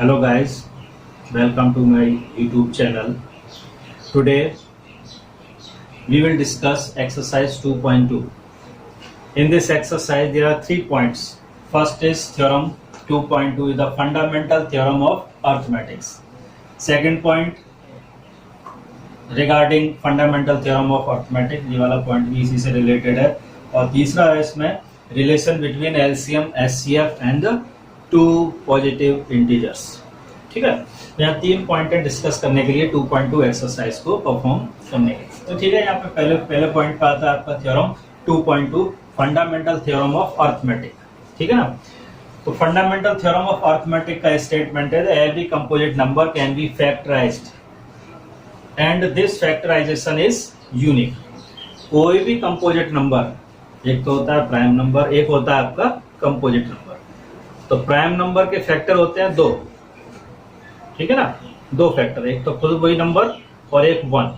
Hello guys, welcome to my YouTube channel. Today we will discuss exercise 2.2. In this exercise there are 3 points. First is theorem 2.2 is the fundamental theorem of arithmetic. Second point regarding fundamental theorem of arithmetic, ये वाला point भी इसी से related है. और तीसरा है इसमें relation between LCM HCF and two positive integers. ठीक है, यहाँ 3 पॉइंट है डिस्कस करने के लिए 2.2 एक्सरसाइज को परफॉर्म करने के लिए. तो ठीक है, यहाँ पे पहले पॉइंट पे आता है आपका theorem 2.2 fundamental theorem of arithmetic. ठीक है ना. तो फंडामेंटल थ्योरम ऑफ अरिथमेटिक का स्टेटमेंट है every composite number can be factorised and this factorisation is unique. कोई भी कंपोजिट नंबर, एक तो होता है प्राइम नंबर, एक होता है आपका कंपोजिट नंबर. तो प्राइम नंबर के फैक्टर होते हैं 2. ठीक है ना, 2 फैक्टर, एक तो खुद वही नंबर और एक 1.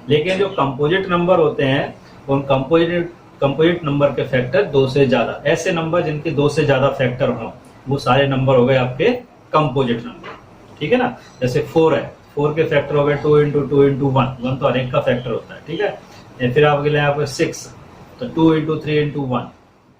लेकिन जो कंपोजिट नंबर होते हैं उन कंपोजिट नंबर के फैक्टर 2 से ज्यादा. ऐसे नंबर जिनके 2 से ज्यादा फैक्टर हो वो सारे नंबर हो गए आपके कंपोजिट नंबर. ठीक है ना. जैसे 4 है, 4 के फैक्टर हो गए 2 इंटू 2 इंटू 1. 1 तो हर एक का फैक्टर होता है. ठीक है. फिर आप गए यहाँ पे 6, तो 2 इंटू 3 इंटू 1.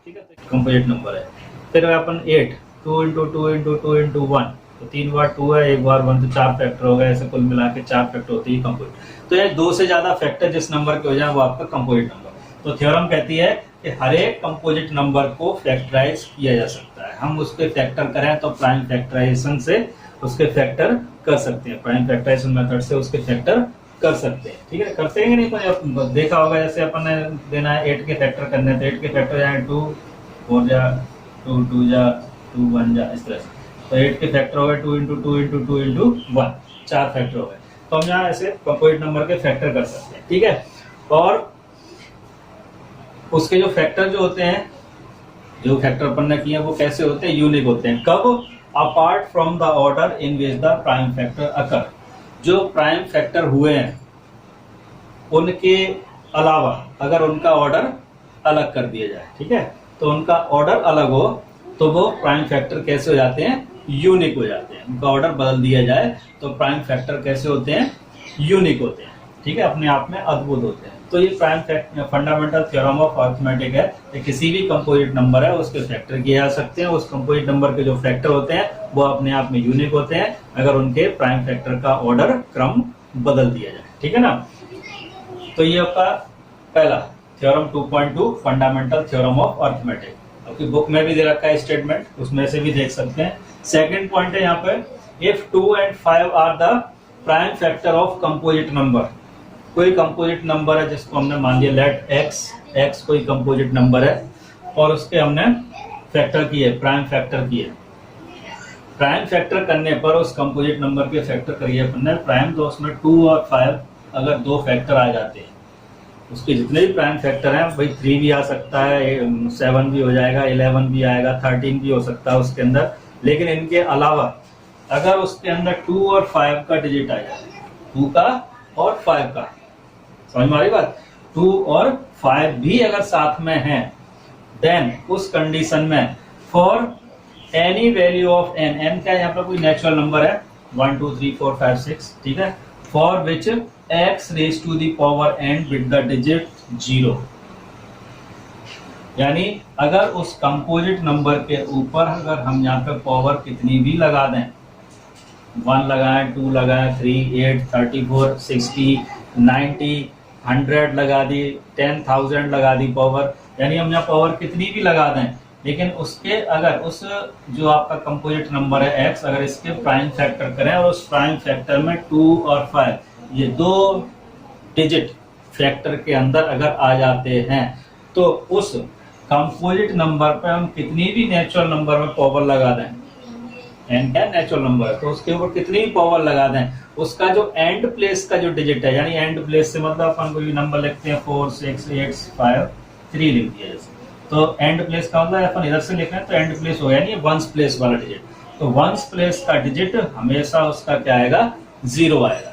ठीक है, कंपोजिट नंबर है. फिर अपन 8, 2 इंटू 2 इंटू 2 इंटू 1, तो 3 बार 2 है, 1 बार 1, तो 4 फैक्टर हो गए. ऐसे कुल मिला के 4 फैक्टर होती है कंपोजिट. तो ये 2 से ज्यादा फैक्टर जिस नंबर के हो जाए वो आपका कंपोजिट नंबर. तो थ्योरम कहती है कि हर एक कंपोजिट नंबर को फैक्टराइज किया जा सकता है. हम उसके फैक्टर करें तो प्राइम फैक्टराइजेशन से उसके फैक्टर कर सकते हैं. प्राइम फैक्टराइजेशन मेथड से उसके फैक्टर कर सकते हैं. ठीक है, करते हैं कि नहीं. कोई देखा होगा जैसे अपन ने देना है 8 के फैक्टर करने, तो 8 के फैक्टर जाए 2 4 जा 2 2 जा 2 1 जा, इस तरह से. तो 8 के फैक्टर हो गए 2 इंटू 2 इंटू 2 इंटू 1, 4 फैक्टर हो गए. तो हम यहाँ ऐसे कंपोजिट नंबर के फैक्टर कर सकते हैं. ठीक है. और उसके जो फैक्टर जो होते हैं, जो फैक्टर अपन ने किए वो कैसे होते हैं, यूनिक होते हैं. कब? Apart from the order in which the prime factor occur. जो प्राइम फैक्टर हुए हैं उनके अलावा अगर उनका ऑर्डर अलग कर दिया जाए. ठीक है, तो उनका ऑर्डर अलग हो तो वो प्राइम फैक्टर कैसे हो जाते हैं, यूनिक हो जाते हैं. उनका ऑर्डर बदल दिया जाए तो प्राइम फैक्टर कैसे होते हैं, यूनिक होते हैं. ठीक है, अपने आप में अद्भुत होते हैं. तो ये prime fundamental theorem of arithmetic है कि किसी भी कंपोजिट नंबर है उसके फैक्टर किए जा सकते हैं. उस कंपोजिट नंबर के जो फैक्टर होते हैं वो अपने आप में यूनिक होते हैं अगर उनके प्राइम फैक्टर का ऑर्डर क्रम बदल दिया जाए. ठीक है ना. तो ये आपका पहला theorem 2.2 fundamental theorem of arithmetic. आपकी बुक में भी दे रखा है स्टेटमेंट, उसमें से भी देख सकते हैं. सेकंड पॉइंट है यहाँ पे, if 2 and 5 are the prime factor of composite number. कोई कंपोजिट नंबर है जिसको हमने मान लिया लेट x कोई कंपोजिट नंबर है और उसके हमने फैक्टर किए, प्राइम फैक्टर किए. प्राइम फैक्टर करने पर उस कंपोजिट नंबर के फैक्टर करिए अपन ने प्राइम, तो उसमें 2 और 5 अगर 2 फैक्टर आ जाते हैं, उसके जितने भी प्राइम फैक्टर हैं भाई 3 भी आ सकता है, 7 भी हो जाएगा, 11 भी आएगा, 13 भी हो सकता है उसके अंदर. लेकिन इनके अलावा अगर उसके अंदर 2 और 5 का डिजिट आ जाए, 2 का और 5 का, समझ में आ रही बात, 2 और 5 भी अगर साथ में हैं, देन उस कंडीशन में for any value of n, n क्या यहाँ पर कोई नेचुरल नंबर है 1 2 3 4 5 6. ठीक है, for which x raise to the power n with the digit 0. यानी अगर उस कंपोजिट नंबर के ऊपर अगर हम यहाँ पे पावर कितनी भी लगा दें, 1 लगाएं, 2 लगाएं, 3 8 34 60 90 100 लगा दी, 10,000 लगा दी पावर, यानी हम यहाँ पावर कितनी भी लगा दें, लेकिन उसके अगर उस जो आपका कंपोजिट नंबर है x, अगर इसके प्राइम फैक्टर करें और उस प्राइम फैक्टर में 2 और 5 ये 2 डिजिट फैक्टर के अंदर अगर आ जाते हैं, तो उस कंपोजिट नंबर पर हम कितनी भी नेचुरल नंबर में पावर लगा दें, n क्या नेचुरल नंबर है, तो उसके ऊपर कितनी भी पावर लगा दें, उसका जो एंड प्लेस का जो डिजिट है, यानी एंड प्लेस से मतलब अपन कोई नंबर लिखते हैं 4 6 8 5 3 लिख दिया जैसे, तो एंड प्लेस का मतलब अपन इधर से लिख रहे हैं तो एंड प्लेस हो गया, यानी वंस प्लेस वाला डिजिट. तो वंस प्लेस का डिजिट हमेशा उसका क्या आएगा, 0 आएगा.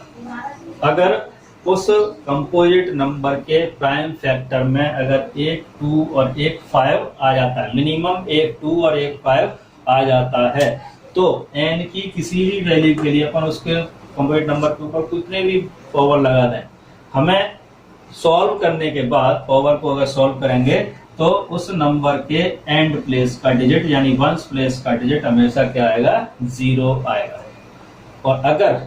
अगर उस कंपोजिट नंबर के प्राइम फैक्टर में अगर 1 2 और 1 5 आ जाता है, मिनिमम 1 2 और 1 5 आ जाता है, तो n की किसी भी वैल्यू के लिए अपन उसके कंप्लीट नंबर के ऊपर कितने भी पावर लगा दें, हमें सॉल्व करने के बाद पावर को अगर सॉल्व करेंगे तो उस नंबर के एंड प्लेस का डिजिट यानी वंस प्लेस का डिजिट हमेशा क्या आएगा, 0 आएगा। और अगर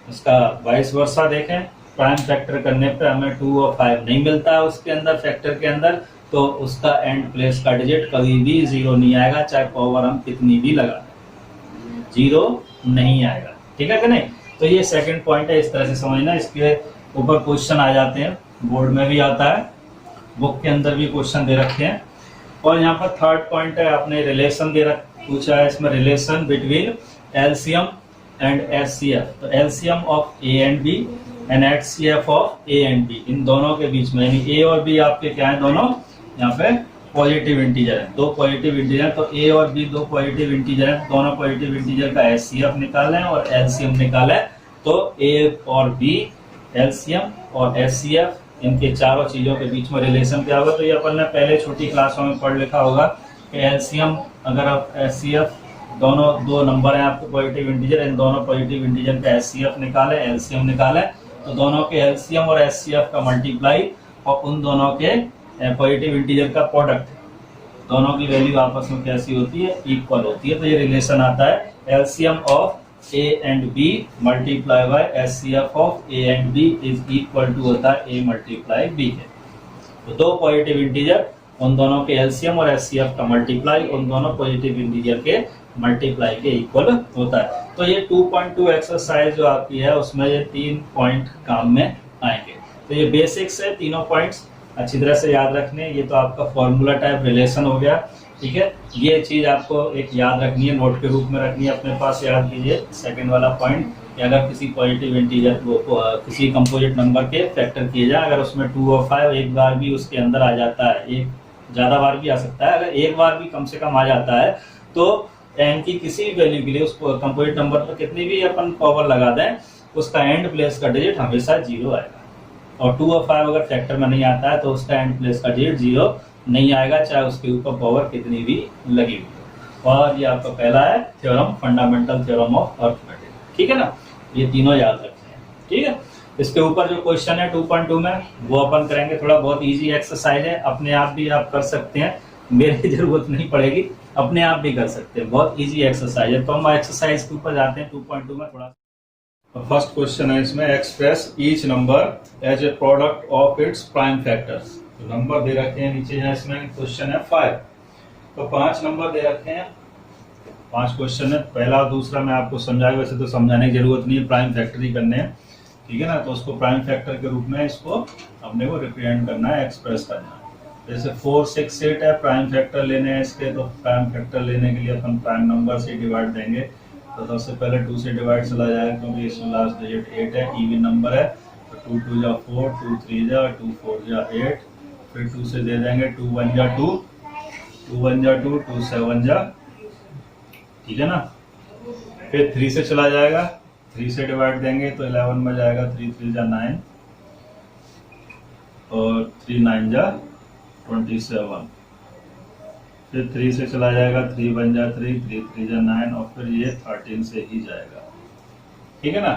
इसका वाइस वर्सा देखें, प्राइम फैक्टर करने पे हमें 2 और 5 नहीं मिलता है उसके अंदर फैक्टर के अंदर, तो उसका एंड प्लेस का डिजिट कभी भी 0 नहीं आएगा, चाहे पावर हम कितनी भी लगा दें 0 नहीं आएगा। ठीक है कि नहीं? तो ये सेकंड पॉइंट है, इस तरह से समझना। इसके ऊपर क्वेश्चन आ जाते हैं, बोर्ड में भी आता है, बुक के अंदर भी क्वेश्चन दे रखे हैं। और यहाँ पर थर्ड पॉइंट है, आपने रिलेशन पूछा है इसमें, relation between LCM and HCF. तो LCM of A and B and HCF of A and B, इन दोनों के बीच में, यानी ए और बी आपके क्या है, दोनों यहाँ पे पॉजिटिव इंटीजर है, दो पॉजिटिव इंटीजर। तो ए और बी दो पॉजिटिव इंटीजर है, दोनों पॉजिटिव इंटीजर का एचसीएफ निकालें और एलसीएम निकालें। तो ए और बी, एलसीएम और एचसीएफ, इनके चारों चीजों के बीच में रिलेशन क्या होगा, तो ये अपन ने पहले छोटी क्लासों में पढ़ लिखा होगा कि एलसीएम, अगर आप एचसीएफ, दोनों दो नंबर हैं आपके पॉजिटिव इंटीजर, इन दोनों पॉजिटिव इंटीजर का एचसीएफ निकालें, एलसीएम निकालें, तो दोनों के एलसीएम और एचसीएफ का मल्टीप्लाई और उन दोनों के पॉजिटिव इंटीजर का प्रोडक्ट, दोनों की वैल्यू आपस में कैसी होती है, इक्वल होती है। तो ये रिलेशन आता है LCM of A and B multiply by HCF of A and B is equal to होता है ए मल्टीप्लाई बी है। तो दो पॉजिटिव इंटीजर, उन दोनों के एलसीएम और एचसीएफ का मल्टीप्लाई उन दोनों पॉजिटिव इंटीजर के मल्टीप्लाई के इक्वल होता है। तो ये 2.2 एक्सरसाइज जो आपकी है उसमें ये 3 पॉइंट काम में आएंगे। तो ये बेसिक्स है, तीनों पॉइंट्स अच्छी तरह से याद रखने। ये तो आपका फॉर्मूला टाइप रिलेशन हो गया, ठीक है। ये चीज आपको एक याद रखनी है, नोट के रूप में रखनी है अपने पास। याद कीजिए सेकंड वाला पॉइंट कि अगर किसी पॉजिटिव इंटीजर को किसी कंपोजिट नंबर के फैक्टर किए जाए, अगर उसमें 2 और 5 एक बार भी उसके अंदर आ जाता है, एक ज्यादा बार भी आ सकता है, अगर एक बार भी कम से कम आ जाता है, तो एन की किसी भी वैल्यू के लिए उस कंपोजिट नंबर पर कितनी भी अपन पावर लगा दें, उसका एंड प्लेस का डिजिट हमेशा 0 आएगा। और 2 और 5 अगर फैक्टर में नहीं आता है तो उसका एंड प्लेस का डिजिट 0 नहीं आएगा, चाहे उसके ऊपर पावर कितनी भी लगी हुई। और ये आपका पहला है theorem, fundamental theorem of arithmetic, ठीक है ना। ये तीनों याद रखते हैं, ठीक है। इसके ऊपर जो क्वेश्चन है 2.2 में वो अपन करेंगे, थोड़ा बहुत इजी एक्सरसाइज है, अपने आप भी आप कर सकते हैं, मेरी जरूरत नहीं पड़ेगी, अपने आप भी कर सकते हैं, बहुत इजी एक्सरसाइज है। तो हम एक्सरसाइज के ऊपर जाते हैं 2.2 में। थोड़ा फर्स्ट क्वेश्चन है इसमें, express each number as a product of its prime factors. तो नंबर दे रखे हैं नीचे, है इसमें क्वेश्चन है 5, तो 5 नंबर दे रखे हैं, 5 क्वेश्चन है। पहला और दूसरा मैं आपको समझाया, वैसे तो समझाने की जरूरत नहीं है, प्राइम फैक्टर ही करने हैं, ठीक है ना। तो उसको प्राइम फैक्टर के रूप में इसको अपने को रिप्रेजेंट करना है, एक्सप्रेस करना है। जैसे 4, 6, 8 है, प्राइम फैक्टर लेने हैं इसके, तो प्राइम फैक्टर लेने के लिए अपन प्राइम नंबर से डिवाइड देंगे। तो सबसे पहले 2 से डिवाइड चला जाएगा, क्योंकि इसमें लास्ट डिजिट 8 है, इवन नंबर है। तो 2 2 जा 4, 2 3 जा 2 4 जा 8, फिर 2 से दे देंगे, 2 1 जा 2, 2 1 जा 2, 2 7 जा, ठीक है ना। फिर 3 से चला जाएगा, 3 से डिवाइड देंगे तो 11 में जाएगा, 3 3 जा 9 और 3 9 जा 27। फिर 3 से चला जाएगा, 3 1 जा 3, 3 3 जा 9 और फिर ये 13 से ही जाएगा, ठीक है ना।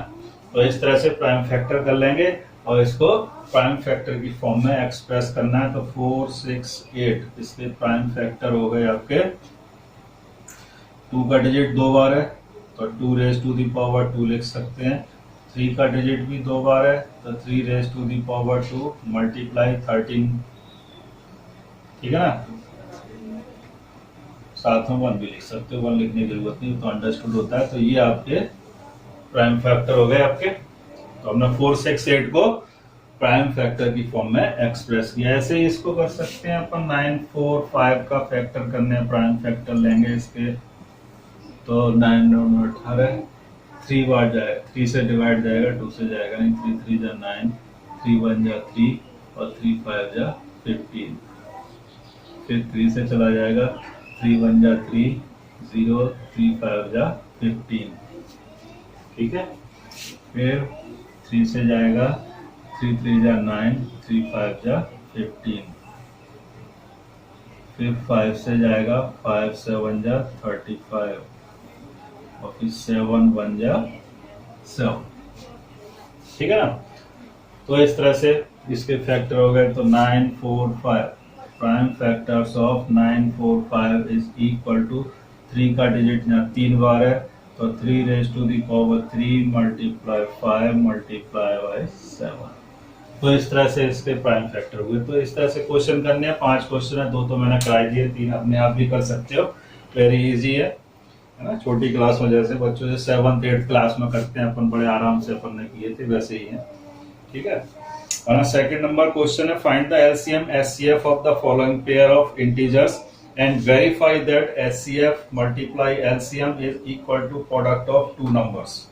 तो इस तरह से प्राइम फैक्टर कर लेंगे और इसको प्राइम फैक्टर की फॉर्म में एक्सप्रेस करना है। तो 4 6 8 इसके प्राइम फैक्टर हो गए आपके। 2 का डिजिट 2 बार है तो 2 रेज टू दी पावर 2 लिख सकते हैं। 3 का डिजिट भी 2 बार है तो 3 raise to the power 2 multiply 13, ठीक है ना। साथ में 1 भी लिख सकते हो, 1 लिखने की जरूरत नहीं, तो अंडरस्टूड होता है। तो ये आपके प्राइम फैक्टर हो गए आपके। तो हमने 4 6 8 को प्राइम फैक्टर की फॉर्म में एक्सप्रेस किया। ऐसे ही इसको कर सकते हैं अपन, 9 4 5 का फैक्टर करने, प्राइम फैक्टर लेंगे इसके, तो 9 9 18, 3 बार जाएगा, 3 से डिवाइड जाएगा, 2 से जाएगा नहीं, 3 3 जा 9, 3 1 जा 3 और 3 5 जा 15। फिर 3 से चला जाएगा, 3 1 जा 3 0, 3 5 जा 15, ठीक है। फिर 3 से जाएगा, 3 3 जा 9, 3 5 जा 15। फिर 5 से जाएगा, 5 7 जा 35। और फिर 7 1 जा 7, ठीक है ना। तो इस तरह से इसके फैक्टर हो गए। तो 9 4 5, prime factors of 9 4 5 is equal to 3 का डिजिट यहाँ 3 बार है, तो 3 raise to the power 3 multiply 5 multiply by 7। तो इस तरह से इसके प्राइम फैक्टर हुए। तो इस तरह से क्वेश्चन करने हैं। 5 क्वेश्चन है, 2 तो मैंने कराई दिए, 3 अपने आप भी कर सकते हो, वेरी इजी है ना। छोटी क्लास में जैसे बच्चों से 7th 8th क्लास में करते हैं अपन, बड़े आराम से अपन ने किए थे, वैसे ही है, ठीक है। और सेकंड नंबर क्वेश्चन है, find the LCM HCF of the following pair of integers and verify that HCF multiply LCM is equal to product of 2 numbers.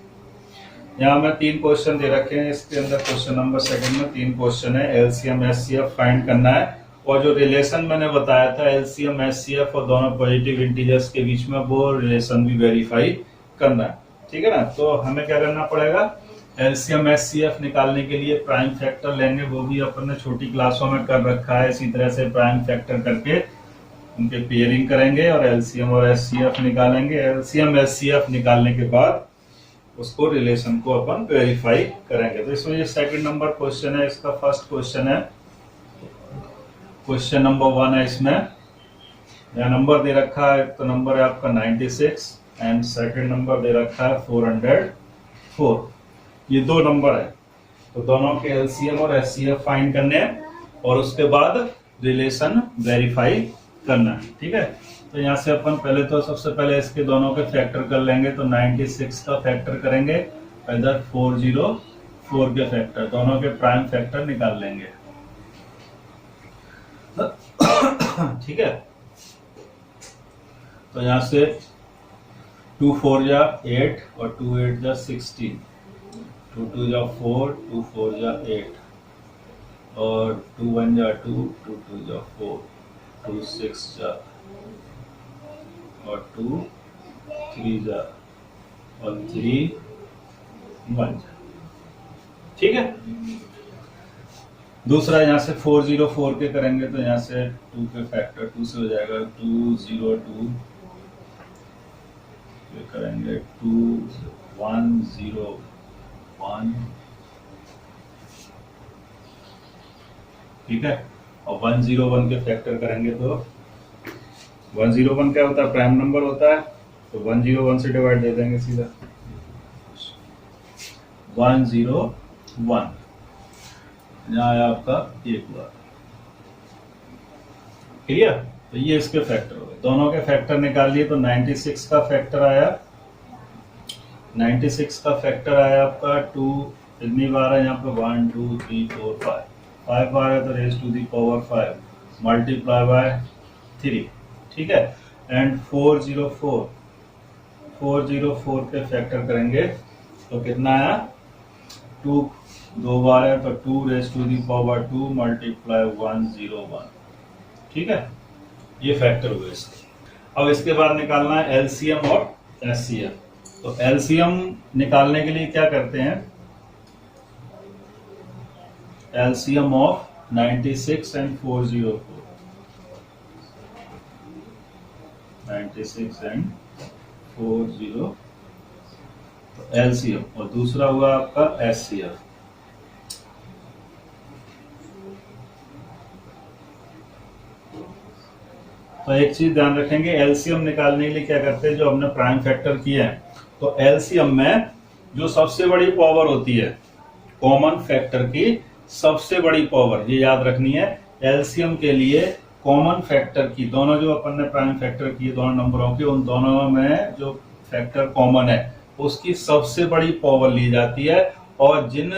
यहाँ में 3 क्वेश्चन दे रखे हैं, इसके अंदर क्वेश्चन नंबर सेकंड में 3 क्वेश्चन है, एलसीएम एचसीएफ फाइंड करना है, और जो रिलेशन मैंने बताया था एलसीएम एचसीएफ और दोनों पॉजिटिव इंटीजर्स के बीच में, वो रिलेशन भी वेरीफाई करना है, ठीक है ना। तो हमें क्या करना पड़ेगा, एलसीएम एचसीएफ निकालने के लिए प्राइम फैक्टर लेंगे, वो भी अपन ने छोटी क्लासों में कर रखा है। इसी तरह से प्राइम फैक्टर करके उनके पेयरिंग करेंगे और एलसीएम और एचसीएफ निकालेंगे। एलसीएम एचसीएफ निकालने के बाद उसको रिलेशन को अपन वेरीफाई करेंगे। तो इसमें ये सेकंड नंबर क्वेश्चन है, इसका फर्स्ट क्वेश्चन है, क्वेश्चन नंबर 1 है। इसमें यह नंबर दे रखा है, तो नंबर है आपका 96 एंड सेकंड नंबर दे रखा है 404। ये 2 नंबर है, तो दोनों के एलसीएम और एचसीएफ फाइंड करने हैं और उसके बाद रिलेशन वेरीफाई करना है, ठीक है। तो यहाँ से अपन पहले तो सबसे पहले इसके दोनों के फैक्टर कर लेंगे। तो 96 का फैक्टर करेंगे, इधर 404 के फैक्टर, दोनों के प्राइम फैक्टर निकाल लेंगे, ठीक है। तो यहाँ से 2 4 जा 8 और 2 8 जा 16, 2 2 जा 4, 2 4 जा 8 और 2 1 जा 2, 2 2 जा 4, 2 6 जा और 2 3 जा और 3 1 जा, ठीक है। दूसरा यहाँ से 404 के करेंगे, तो यहाँ से 2 के फैक्टर 2 से हो जाएगा 202 के करेंगे 2101, ठीक है। और 101 के फैक्टर करेंगे तो 101 क्या होता है, प्राइम नंबर होता है, तो 101 से डिवाइड दे देंगे सीधा, 101 यहाँ आया आपका 1 बार, क्लियर। तो ये इसके फैक्टर हो गए, दोनों के फैक्टर निकाल लिए। तो 96 का फैक्टर आया, 96 का फैक्टर आया आपका 2, कितनी बार है यहाँ पे 1 2 3 4 5 बार है, तो raise to the power 5 multiply by 3, ठीक है। एंड 404 के फैक्टर करेंगे, तो कितना आया 2 2 बार है, तो 2 raise to the power 2 multiply 101, ठीक है। ये फैक्टर हुए इसके। अब इसके बाद निकालना है एलसीएम और एचसीएफ। तो एलसीएम निकालने के लिए क्या करते हैं, एलसीएम ऑफ 96 एंड 404, 96 एंड 40, तो एलसीएम, और दूसरा हुआ आपका एचसीएफ। तो एक चीज ध्यान रखेंगे, एलसीएम निकालने के लिए क्या करते हैं, जो हमने प्राइम फैक्टर किए हैं, तो एलसीएम में जो सबसे बड़ी पावर होती है, कॉमन फैक्टर की सबसे बड़ी पावर, ये याद रखनी है। एलसीएम के लिए कॉमन फैक्टर की, दोनों जो अपन ने प्राइम फैक्टर किए दोनों नंबरों के, उन दोनों में जो फैक्टर कॉमन है उसकी सबसे बड़ी पावर ली जाती है। और जिन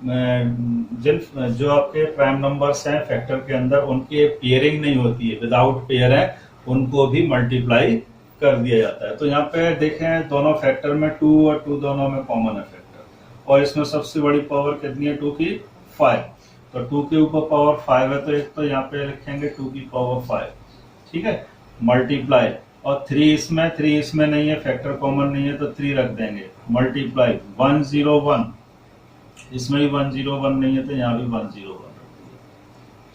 जो आपके प्राइम नंबर्स हैं फैक्टर के अंदर, उनके पेयरिंग नहीं होती है, विदाउट पेयर है, उनको भी मल्टीप्लाई कर दिया जाता है। तो यहाँ पे देखें दोनों फैक्टर में 2 और 2 दोनों में कॉमन है फैक्टर, और इसमें सबसे बड़ी पावर कितनी है 2 की 5, तो 2 के ऊपर पावर 5 है, तो एक तो यहाँ पे लिखेंगे 2 की पावर 5, ठीक है, मल्टीप्लाई, और 3 इसमें नहीं है, फैक्टर कॉमन नहीं है, तो 3 रख देंगे, मल्टीप्लाई 101, इसमें भी 101 नहीं है, तो यहाँ भी 101,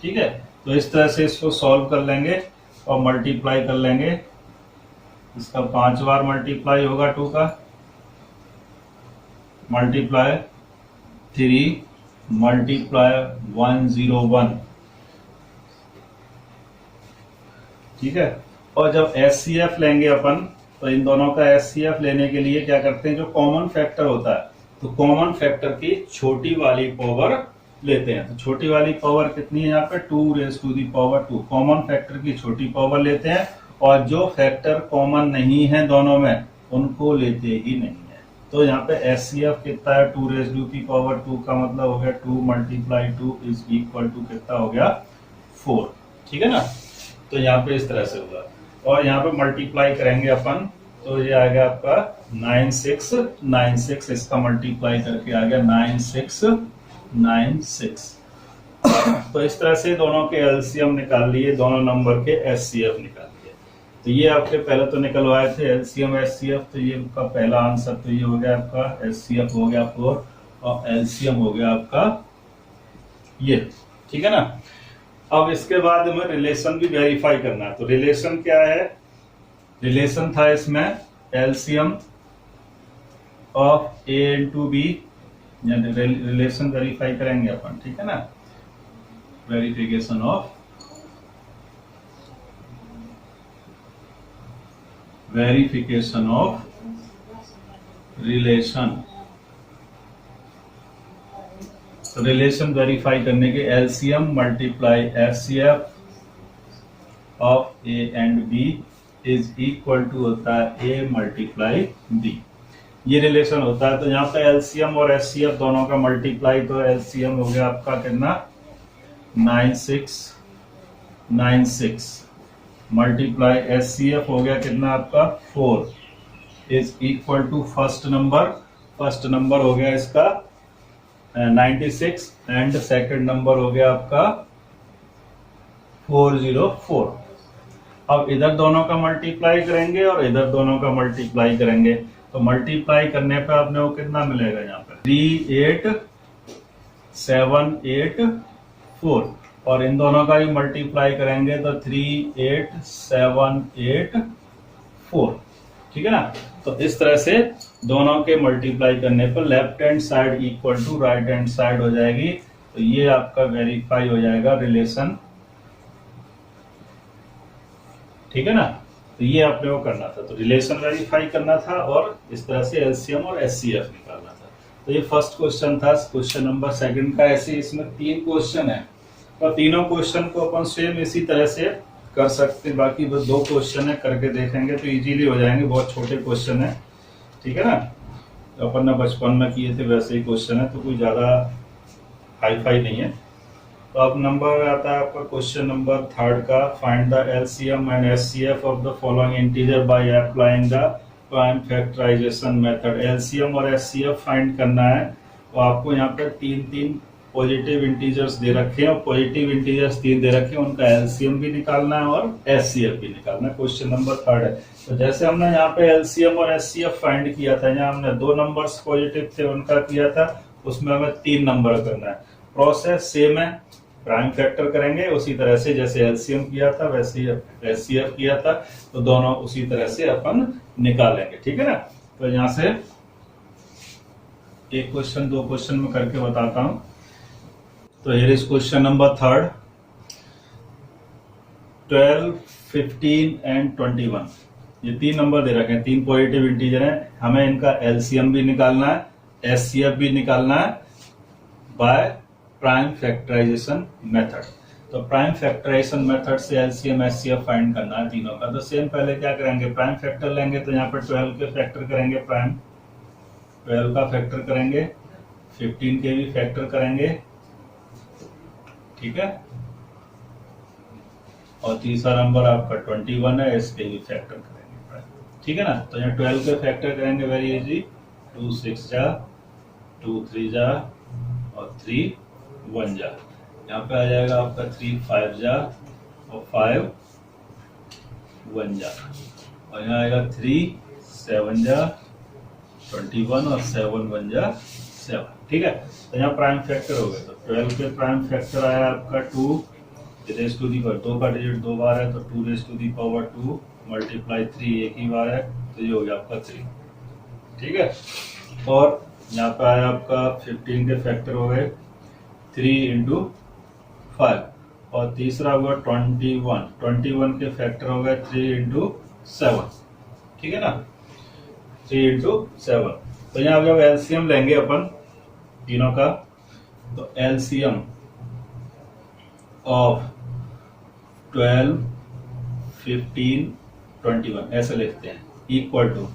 ठीक है। तो इस तरह से इसको सॉल्व कर लेंगे और मल्टीप्लाई कर लेंगे इसका 5 बार मल्टीप्लाई होगा 2 का, मल्टीप्लाई 3 मल्टीप्लाई 101, ठीक है। और जब एचसीएफ लेंगे अपन, तो इन दोनों का एचसीएफ लेने के लिए क्या करते हैं, जो कॉमन फैक्टर होता है, तो कॉमन फैक्टर की छोटी वाली पावर लेते हैं। तो छोटी वाली पावर कितनी है यहाँ पे, 2^2, कॉमन फैक्टर की छोटी पावर लेते हैं, और जो फैक्टर कॉमन नहीं है दोनों में उनको लेते ही नहीं है। तो यहाँ पे एचसीएफ कितना है, 2^2 का मतलब हो गया 2 × 2 इज इक्वल टू कितना हो गया 4, ठीक है ना। तो यहाँ पे इस तरह से होगा, और यहाँ पे मल्टीप्लाई करेंगे अपन, तो ये आ गया आपका 9696, इसका मल्टीप्लाई करके आ गया 9696। तो इस तरह से दोनों के एलसीएम निकाल लिए, दोनों नंबर के एचसीएफ निकाल लिए। तो ये आपके पहले तो निकलवाए थे एलसीएम एचसीएफ, तो ये का पहला आंसर तो ये हो गया आपका, एचसीएफ हो गया 4 और एलसीएम हो गया आपका ये, ठीक है ना। अब इसके बाद हमें रिलेशन भी वेरीफाई करना है। तो रिलेशन क्या है, रिलेशन था इसमें LCM of A into B, relation verify करेंगे अपन, ठीक है ना, वेरिफिकेशन ऑफ रिलेशन। तो रिलेशन वेरीफाई करने के LCM multiply HCF of A and B is equal to होता है ए मल्टीप्लाई बी, ये रिलेशन होता है। तो यहाँ पे एलसीएम और एचसीएफ दोनों का मल्टीप्लाई, तो एलसीएम हो गया आपका कितना 9696 मल्टीप्लाई एचसीएफ हो गया कितना आपका 4 is equal to first number हो गया इसका 96 एंड सेकंड नंबर हो गया आपका 404। अब इधर दोनों का मल्टीप्लाई करेंगे और इधर दोनों का मल्टीप्लाई करेंगे, तो मल्टीप्लाई करने पे आपने वो कितना मिलेगा यहाँ पे 38784, और इन दोनों का भी मल्टीप्लाई करेंगे तो 38784, ठीक है ना। तो इस तरह से दोनों के मल्टीप्लाई करने पर left hand side equal to right hand side हो जाएगी। तो ये आपका वेरीफाई हो जाएगा रिलेशन, ठीक है ना। तो ये आपने वो करना था, तो रिलेशन वेरीफाई करना था और इस तरह से एलसीएम और एचसीएफ निकालना था। तो ये फर्स्ट क्वेश्चन था। क्वेश्चन नंबर सेकंड का ऐसे इसमें 3 क्वेश्चन है, तो तीनों क्वेश्चन को अपन सेम इसी तरह से कर सकते हैं। बाकी बस 2 क्वेश्चन है, करके देखेंगे तो इजीली हो जाएंगे, बहुत छोटे क्वेश्चन है, ठीक है ना। तो अपन ने बचपन में किए थे वैसे ही क्वेश्चन है, तो कोई ज्यादा हाई फाई नहीं है। तो अब नंबर आता है आपका क्वेश्चन नंबर 3 का, find the LCM and HCF of the following integer by applying the prime factorisation method. LCM और एचसीएफ फाइंड करना है, तो आपको यहाँ पर 3 पॉजिटिव इंटीजर्स दे रखे हैं, और पॉजिटिव इंटीजर्स 3 दे रखे हैं, उनका एलसीएम भी निकालना है और एचसीएफ भी निकालना है। क्वेश्चन नंबर 3 है। तो जैसे हमने यहाँ पे एलसीएम और एचसीएफ फाइंड किया था, यहाँ हमने 2 नंबर्स पॉजिटिव थे उनका किया था, उसमें हमें 3 नंबर करना है। प्रोसेस सेम है, प्राइम फैक्टर करेंगे उसी तरह से जैसे एलसीएम किया था वैसे ही एचसीएफ किया था, तो दोनों उसी तरह से अपन निकालेंगे, ठीक है ना। तो यहाँ से एक क्वेश्चन 2 क्वेश्चन में करके बताता हूं। तो here is question number 3, 12, 15 and 21, ये 3 नंबर दे रखे हैं, 3 पॉजिटिव इंटीजर हैं, हमें इनका एलसीएम भी निकालना है, एचसीएफ भी निकालना है बाय प्राइम फैक्टराइजेशन मेथड। तो प्राइम फैक्टराइजेशन मेथड से एलसीएम एचसीएफ फाइंड करना है तीनों का। तो सेम पहले क्या करेंगे, प्राइम फैक्टर लेंगे, तो यहाँ पर 12 के फैक्टर करेंगे, प्राइम 12 का फैक्टर करेंगे, 15 के भी फैक्टर करेंगे, ठीक है, और तीसरा नंबर आपका 21 है, इसके भी फैक्टर करेंगे, ठीक है ना। तो यहाँ 12 के फैक्टर करेंगे वेरी इजी, 2 6 जा, 2 3 जा और 3 1 जा, यहाँ पे आ जाएगा आपका 3 5 जा और 5 1 जा, और यहाँ आएगा 3 7 जा 21 और 7 1 जा 7, ठीक है। तो यहाँ प्राइम फैक्टर हो गए, तो 12 के प्राइम फैक्टर आया आपका 2, रेस टू दी पावर 2 का डिजिट 2 बार है तो 2 raise to the power 2 multiply 3 एक ही बार है, तो ये हो गया आपका 3। ठीक है, और यहाँ पे आया आपका 15 के फैक्टर हो गए 3 इंटू 5, और तीसरा हुआ 21 के फैक्टर हो गए 3 इंटू 7। ठीक है ना, 3 इंटू 7। तो यहाँ जब एलसीएम लेंगे अपन तीनों का, तो एलसीएम ऑफ 12, 15, 21 ऐसे लिखते हैं, इक्वल टू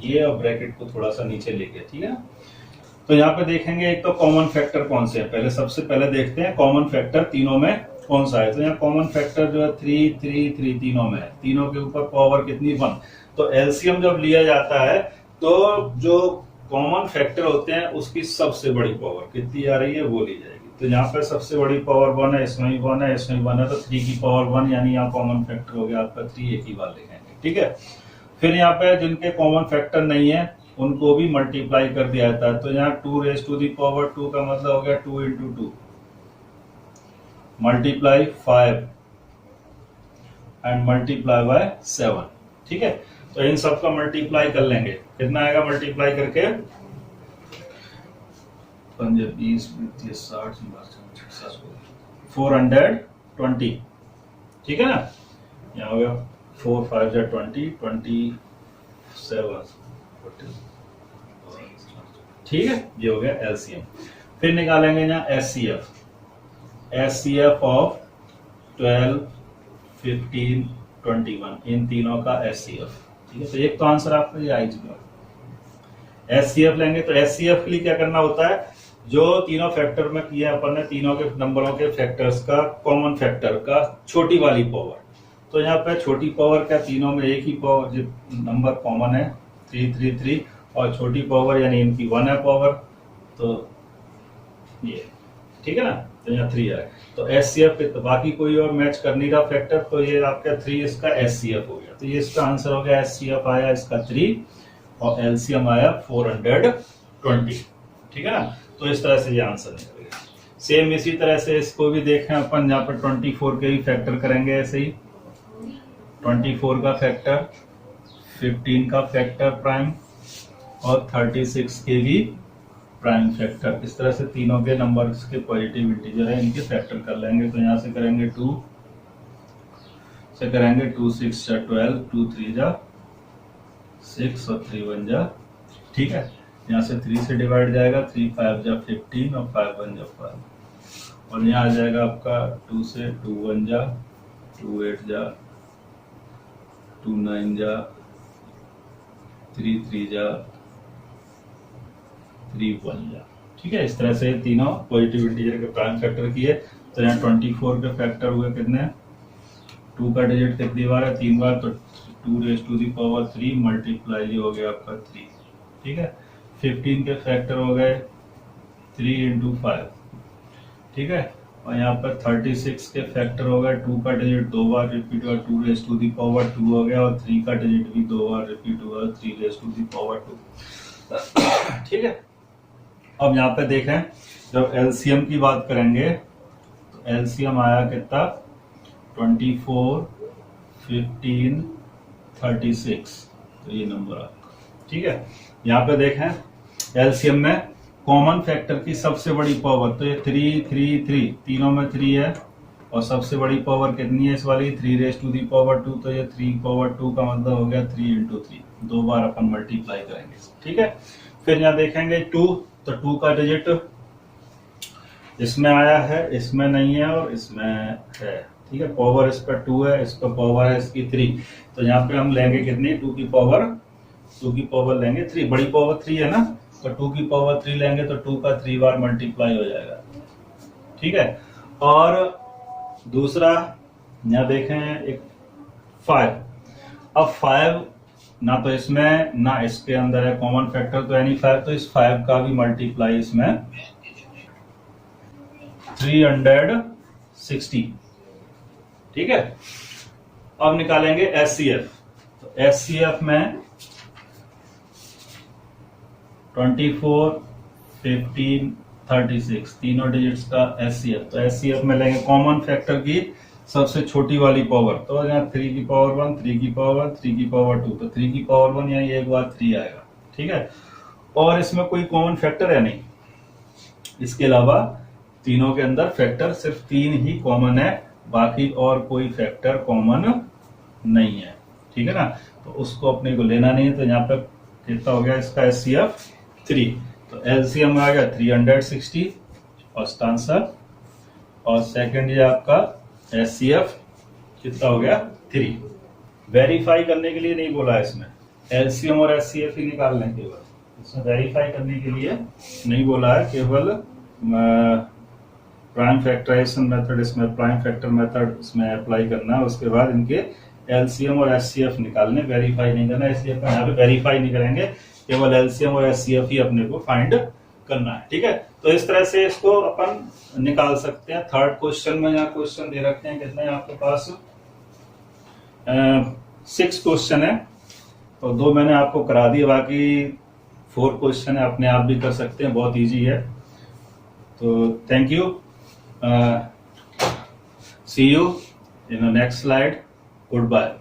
ये और ब्रैकेट को थोड़ा सा नीचे लेके। ठीक है, तो यहाँ पे देखेंगे एक तो कॉमन फैक्टर कौन से है, पहले सबसे पहले देखते हैं कॉमन फैक्टर तीनों में कौन सा है। तो यहाँ कॉमन फैक्टर जो है 3, 3, 3 तीनों में है, तीनों के ऊपर पावर कितनी 1। तो एलसीएम जब लिया जाता है तो जो कॉमन फैक्टर होते हैं उसकी सबसे बड़ी पावर कितनी आ रही है वो ली जाएगी। तो यहाँ पे सबसे बड़ी पावर 1 है, इसमें भी 1 है, इसमें भी 1 है, तो 3 की पावर 1 यानी यहाँ कॉमन फैक्टर हो गया आपका 3, एक ही बार लिखेंगे। ठीक है, फिर यहाँ पे जिनके कॉमन फैक्टर नहीं है उनको भी मल्टीप्लाई कर दिया जाता है। तो यहाँ 2 रेज टू दी पावर 2 का मतलब हो गया 2 into 2 multiply 5 and multiply by 7। ठीक है, तो इन सब का मल्टीप्लाई कर लेंगे, कितना आएगा मल्टीप्लाई करके 20, 60, 420। ठीक है ना, यहाँ हो गया 4, 5 जा 20, 27। ठीक है, ये हो गया एलसीएम। फिर निकालेंगे यहाँ एचसीएफ ऑफ 12, 15, 21 इन तीनों का एचसीएफ। ठीक है, तो एक तो आंसर आपका ये आई चुका। एचसीएफ लेंगे तो एचसीएफ के लिए क्या करना होता है, जो तीनों फैक्टर में किया अपन ने, तीनों के नंबरों के फैक्टर्स का कॉमन फैक्टर का छोटी वाली पावर। तो यहाँ पे छोटी पावर क्या, तीनों में एक ही पावर नंबर कॉमन है 3, 3, 3, और छोटी पावर यानी इनकी 1 है पावर, तो ये। ठीक है ना, तो यहाँ 3 है। तो एचसीएफ पे तो बाकी कोई और मैच कर नहीं रहा फैक्टर, तो ये आपका 3 इसका एचसीएफ हो गया। तो ये इसका आंसर हो गया, एचसीएफ आया इसका 3 और एलसीएम आया 420। ठीक है ना, तो इस तरह से ये आंसर निकलेगा। सेम इसी तरह से इसको भी देखें अपन, यहाँ पर 24 के भी फैक्टर करेंगे ऐसे ही, 24 का फैक्टर, 15 का फैक्टर प्राइम और 36 के भी प्राइम फैक्टर। इस तरह से तीनों के नंबर्स के पॉजिटिव इंटीजर है, इनके फैक्टर कर लेंगे। तो यहाँ से करेंगे 2 से करेंगे 2, 6 जा 12, 2, 3 जा 6 और 3, 1 जा। ठीक है, यहाँ से 3 से डिवाइड जाएगा, 3, 5 जा 15 और 5, 1 जा 5। और यहाँ आ जाएगा आपका 2 से 2, 1 जा 2, 8 जा 2, 9 जा 3, 3 जा 3, 1 जा। ठीक है, इस तरह से तीनों पॉजिटिव इंटीजर के प्राइम फैक्टर किए। तो यहाँ 24 के फैक्टर हुए कितने, 2 का डिजिट कितनी बार है, 3 बार, तो 2 raise to the power 3 multiply हो गया आपका 3। ठीक है, 15 के फैक्टर हो गए 3 इंटू 5। ठीक है, और यहाँ पर 36 के फैक्टर हो गए, 2 का डिजिट 2 बार रिपीट हुआ, 2 रेज टू दी पावर 2 हो गया, और 3 का डिजिट भी 2 बार रिपीट हुआ, 3 रेज टू दी पावर 2। ठीक है, अब यहाँ पे देखें जब एलसीएम की बात करेंगे तो एलसीएम आया कितना, 24, 15, 36। तो ये नंबर आपका। ठीक है, यहाँ पे देखें एलसीएम में कॉमन फैक्टर की सबसे बड़ी पावर, तो ये 3, 3, 3 तीनों में 3 है, और सबसे बड़ी पावर कितनी है इस वाली, 3 रेज टू दी पावर 2। तो ये 3 पावर 2 का मतलब हो गया 3 इंटू 3, 2 बार अपन मल्टीप्लाई करेंगे। ठीक है, फिर यहाँ देखेंगे 2, तो 2 का डिजिट इसमें आया है, इसमें नहीं है और इसमें है। ठीक है, पावर इस पर 2 है, इस पर पावर है इसकी 3। तो यहाँ पे हम लेंगे कितनी, 2 की पावर लेंगे 3, बड़ी पावर 3 है ना, तो 2 की पावर 3 लेंगे तो 2 का 3 बार मल्टीप्लाई हो जाएगा। ठीक है, और दूसरा यहाँ देखें एक 5। अब 5 ना तो इसमें ना इसके अंदर है कॉमन फैक्टर, तो यानी 5, तो इस 5 का भी मल्टीप्लाई इसमें 360। ठीक है, अब निकालेंगे एचसीएफ। तो एचसीएफ में 24, 15, 36 तीनों डिजिट्स का एचसीएफ। तो एचसीएफ में लेंगे कॉमन फैक्टर की सबसे छोटी वाली पावर, तो यहाँ 3 की पावर 1, 3 की पावर 1, 3 की पावर 2, तो 3 की पावर 1 यहाँ एक बार 3 आएगा, ठीक है। और इसमें कोई कॉमन फैक्टर है नहीं, इसके अलावा तीनों के अंदर फैक्टर सिर्फ 3 ही कॉमन है, बाकी और कोई फैक्टर कॉमन नहीं है, ठीक है ना। तो उसको अपने को लेना नहीं है, तो यहाँ पे कितना हो गया इसका HCF 3, तो LCM आ गया 360 फर्स्ट आंसर, और सेकंड ये आपका HCF कितना हो गया 3। वेरीफाई करने के लिए नहीं बोला है इसमें, LCM और HCF ही निकालना है केवल, इसमें वेरीफाई करने के लिए नहीं बोला है, केवल प्राइम फैक्टराइजेशन मेथड, इसमें प्राइम फैक्टर मेथड इसमें अप्लाई करना है, उसके बाद इनके LCM और HCF निकालने, वेरीफाई नहीं करना, इसलिए अपन यहाँ पे वेरीफाई नहीं करेंगे, केवल LCM और HCF ही अपने को फाइंड करना है, ठीक है। तो इस तरह से इसको अपन निकाल सकते हैं। थर्ड क्वेश्चन में यहाँ क्वेश्चन दे रखे हैं, कितने आपके पास 6 क्वेश्चन है, तो 2 मैंने आपको करा दिए, बाकी 4 क्वेश्चन है, अपने आप भी कर सकते हैं, बहुत इजी है। तो thank you, see you in the next slide, good bye.